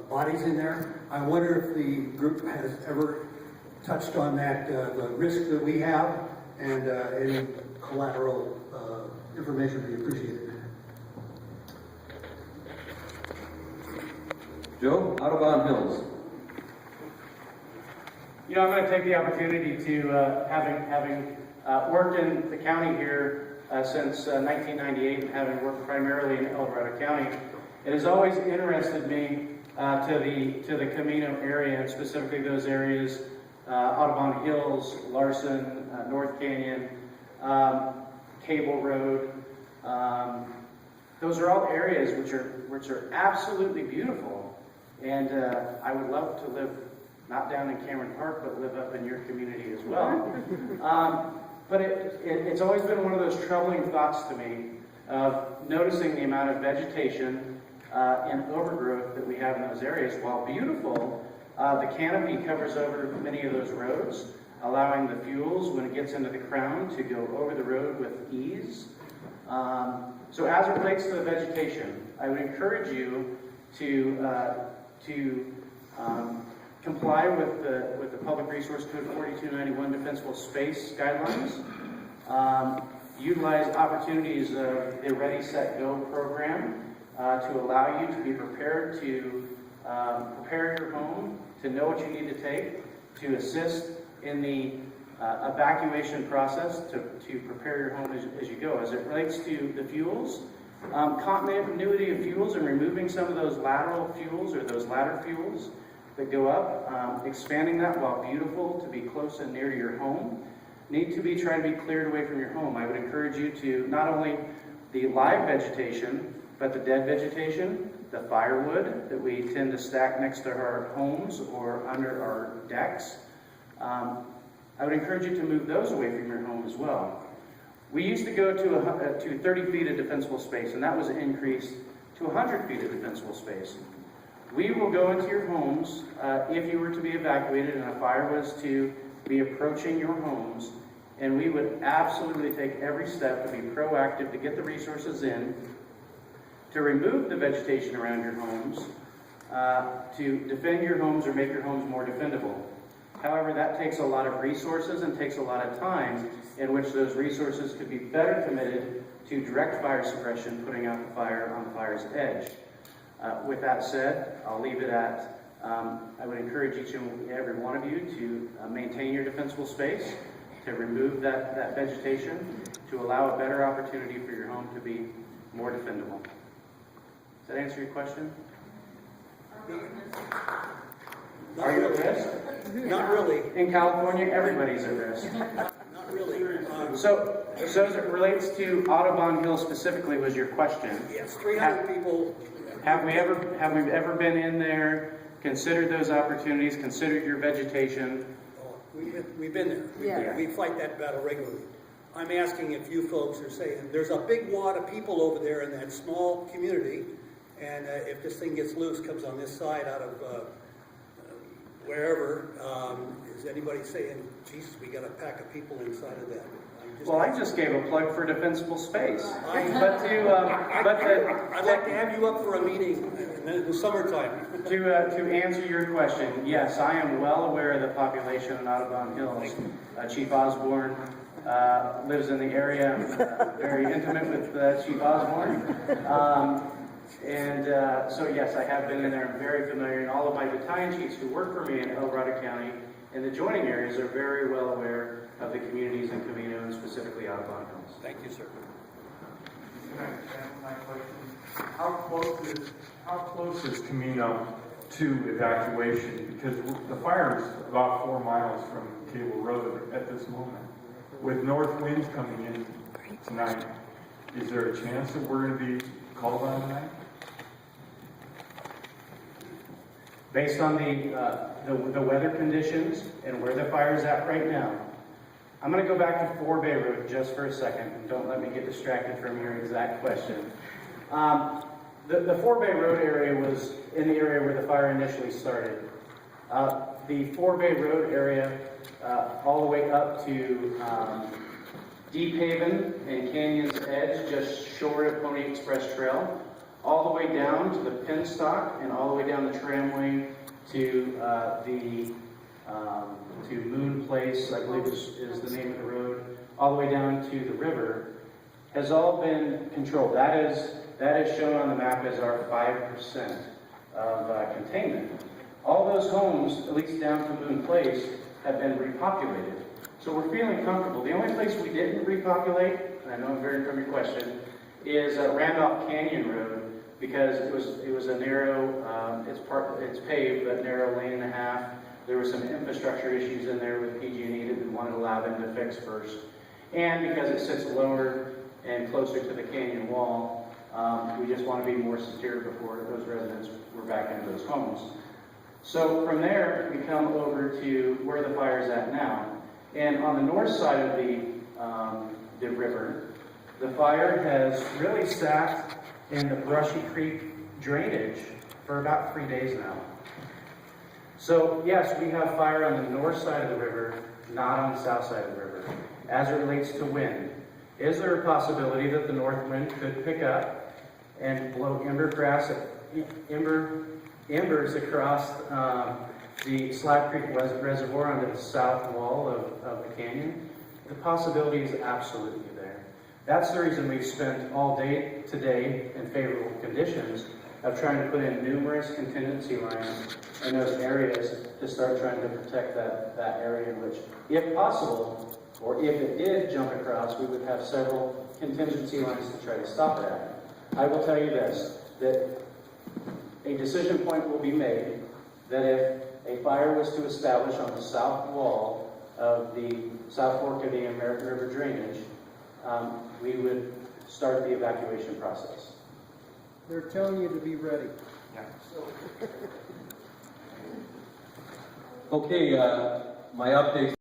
bodies in there. I wonder if the group has ever touched on that, the risk that we have, and any collateral information would be appreciated. Joe, Audubon Hills. You know, I'm going to take the opportunity to, having worked in the county here since 1998 and having worked primarily in El Dorado County, it has always interested me to the Camino area, and specifically those areas, Audubon Hills, Larson, North Canyon, Cable Road. Those are all areas which are absolutely beautiful, and I would love to live not down in Cameron Park, but live up in your community as well. But it's always been one of those troubling thoughts to me of noticing the amount of vegetation and overgrowth that we have in those areas. While beautiful, the canopy covers over many of those roads, allowing the fuels, when it gets into the crown, to go over the road with ease. So as it relates to the vegetation, I would encourage you to comply with the Public Resource Code 4291 Defensible Space Guidelines. Utilize opportunities of the Ready, Set, Go program to allow you to be prepared to prepare your home, to know what you need to take, to assist in the evacuation process, to prepare your home as you go. As it relates to the fuels, continuity of fuels and removing some of those lateral fuels or those ladder fuels that go up, expanding that while beautiful to be close and near to your home, need to be trying to be cleared away from your home. I would encourage you to not only the live vegetation, but the dead vegetation, the firewood that we tend to stack next to our homes or under our decks. I would encourage you to move those away from your home as well. We used to go to 30 feet of defensible space, and that was increased to 100 feet of defensible space. We will go into your homes if you were to be evacuated and a fire was to be approaching your homes, and we would absolutely take every step to be proactive to get the resources in, to remove the vegetation around your homes, to defend your homes or make your homes more defendable. However, that takes a lot of resources and takes a lot of time, in which those resources could be better committed to direct fire suppression, putting out the fire on the fire's edge. With that said, I'll leave it at, I would encourage each and every one of you to maintain your defensible space, to remove that vegetation, to allow a better opportunity for your home to be more defendable. Does that answer your question? Are you at risk? Not really. In California, everybody's at risk. Not really. So as it relates to Audubon Hill specifically, was your question? Yes, 300 people. Have we ever been in there, considered those opportunities, considered your vegetation? We've been there. Yeah. We fight that battle regularly. I'm asking if you folks are saying, there's a big wad of people over there in that small community, and if this thing gets loose, comes on this side out of wherever, is anybody saying, Jesus, we got a pack of people inside of that? Well, I just gave a plug for defensible space. I'd like to have you up for a meeting in the summertime. To answer your question, yes, I am well aware of the population in Audubon Hills. Chief Osborne lives in the area. I'm very intimate with Chief Osborne. So yes, I have been in there. I'm very familiar, and all of my battalion chiefs who work for me in El Dorado County and the adjoining areas are very well aware of the communities in Camino and specifically Audubon Hills. Thank you, sir. Can I ask my question? How close is Camino to evacuation? Because the fire is about 4 miles from Cable Road at this moment. With north winds coming in tonight, is there a chance that we're going to be called on tonight? Based on the weather conditions and where the fire is at right now, I'm going to go back to 4 Bay Road just for a second. Don't let me get distracted from your exact question. The 4 Bay Road area was in the area where the fire initially started. The 4 Bay Road area, all the way up to Deep Haven and Canyon's Edge, just short of Pony Express Trail, all the way down to the penstock and all the way down the tramway to to Moon Place, I believe is the name of the road, all the way down to the river, has all been controlled. That is shown on the map as our 5% of containment. All those homes, at least down to Moon Place, have been repopulated. So we're feeling comfortable. The only place we didn't repopulate, and I know I'm veering from your question, is Randolph Canyon Road, because it was a narrow, it's paved, but narrow lane and a half. There were some infrastructure issues in there with PG&E that we wanted to allow them to fix first. And because it sits lower and closer to the canyon wall, we just want to be more secure before those residents were back into those homes. So from there, we come over to where the fire is at now. And on the north side of the river, the fire has really sat in the Brushy Creek drainage for about 3 days now. So yes, we have fire on the north side of the river, not on the south side of the river. As it relates to wind, is there a possibility that the north wind could pick up and blow embers across the Slab Creek Reservoir onto the south wall of the canyon? The possibility is absolutely there. That's the reason we've spent all day today in favorable conditions of trying to put in numerous contingency lines in those areas to start trying to protect that area in which, if possible, or if it did jump across, we would have several contingency lines to try to stop it at. I will tell you this, that a decision point will be made that if a fire was to establish on the south wall of the South Fork of the American River drainage, we would start the evacuation process. They're telling you to be ready. Okay, my update